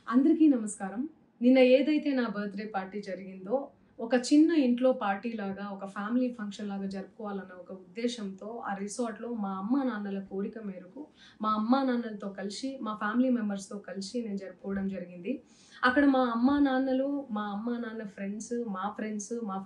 అందరికీ నమస్కారం. నిన్న ఏదైతే నా బర్త్‌డే పార్టీ జరిగిందో, ఒక చిన్న ఇంట్లో పార్టీ లాగా, ఒక ఫ్యామిలీ ఫంక్షన్ లాగా జరుపుకోవాలన్న ఒక ఉద్దేశంతో ఆ రిసార్ట్‌లో మా అమ్మానాన్నల కోరిక మేరకు, మా అమ్మానాన్నలతో కలిసి, మా ఫ్యామిలీ మెంబర్స్‌తో కలిసి నేను జరుపుకోవడం జరిగింది. అక్కడ మా అమ్మానాన్నలు, మా అమ్మానాన్న ఫ్రెండ్స్, మా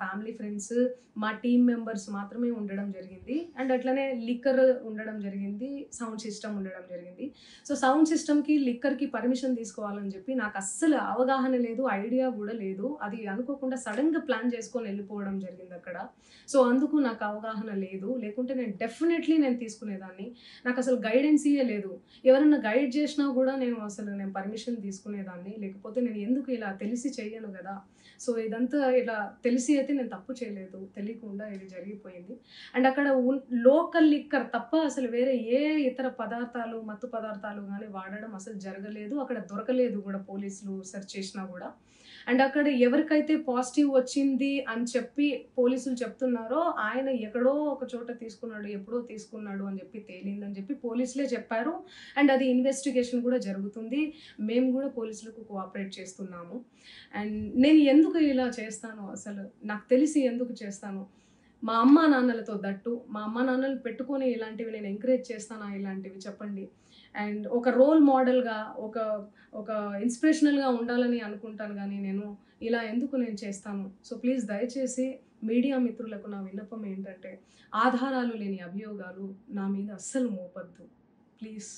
ఫ్యామిలీ ఫ్రెండ్స్, మా టీమ్ మెంబర్స్ మాత్రమే ఉండడం జరిగింది. అండ్ అట్లనే లిక్కర్ ఉండడం జరిగింది. సౌండ్ సిస్టమ్ ఉండడం జరిగింది. సో, సౌండ్ సిస్టమ్‌కి, లిక్కర్‌కి పర్మిషన్ తీసుకోవాలని చెప్పి నాకస్సలు అవగాహన లేదు. ఐడియా గూడా లేదు. అది అనుకోకుండా సడెన్‌గా ప్లాన్ చేసుకొని వెళ్ళిపోవడం జరిగిందక్కడ. సో, అందుకు నాకు అవగాహన లేదు. లేకుంటే నేను తీసుకునేదాన్ని. నాకసలు గైడెన్సీయే లేదు. ఎవరన్నా గైడ్ చేషినా గూడా నేను పర్మిషన్ తీసుకునేదాన్ని. లేకపోతే నేను ఎందుకు ఇలా తెలిసి చెయ్యను గదా! సో, ఇదంతా ఇలా తెలిసి అయితే నేను తప్పు చేయలేదు. తెలియకుండా ఇది జరిగిపోయింది. అండ్ అక్కడ లోకల్ లిక్కర్ తప్ప అసలు వేరే ఏ ఇతర పదార్థాలు, మత్తు పదార్థాలు గాని వాడడం అసలు జరగలేదు. అక్కడ దొరకలేదు గూడా పోలీసులు సెర్చ్ చేషినా గూడా. అండ్ అక్కడ ఎవరికైతే పాజిటివ్ వచ్చింది అని చెప్పి పోలీసులు చెప్తున్నారో, ఆయన ఎక్కడో ఒక చోట తీసుకున్నాడు, ఎప్పుడో తీసుకున్నాడు అని జెప్పి తేలిందని జెప్పి పోలీసులే చెప్పారు. అండ్ అది ఇన్వెస్టిగేషన్ గూడా జరుగుతుంది. మేము గూడా పోలీసులకు కోఆపరేట్ చేస్తున్నాము. అండ్ నేను ఎందుకు ఇలా చేస్తానో అసలు నాకు తెలిసి ఎందుకు చేస్తానో, మా అమ్మానాన్నలతో దట్టు, మా అమ్మానాన్నలు పెట్టుకొని ఇలాంటివి నేను ఎంకరేజ్ చేస్తానా ఇలాంటివి చెప్పండి. అండ్ ఒక రోల్ మోడల్‌గా, ఒక ఒక ఇన్‌స్పిరేషనల్‌గా ఉండాలని అనుకుంటాను గానీ నేను ఇలా ఎందుకు నేను చేస్తాను. సో, ప్లీజ్ దయచేసి మీడియా మిత్రులకు నా విన్నపం ఏంటంటే, ఆధారాలు లేని అభియోగాలు నా మీద అస్సలు మోపొద్దు. ప్లీజ్.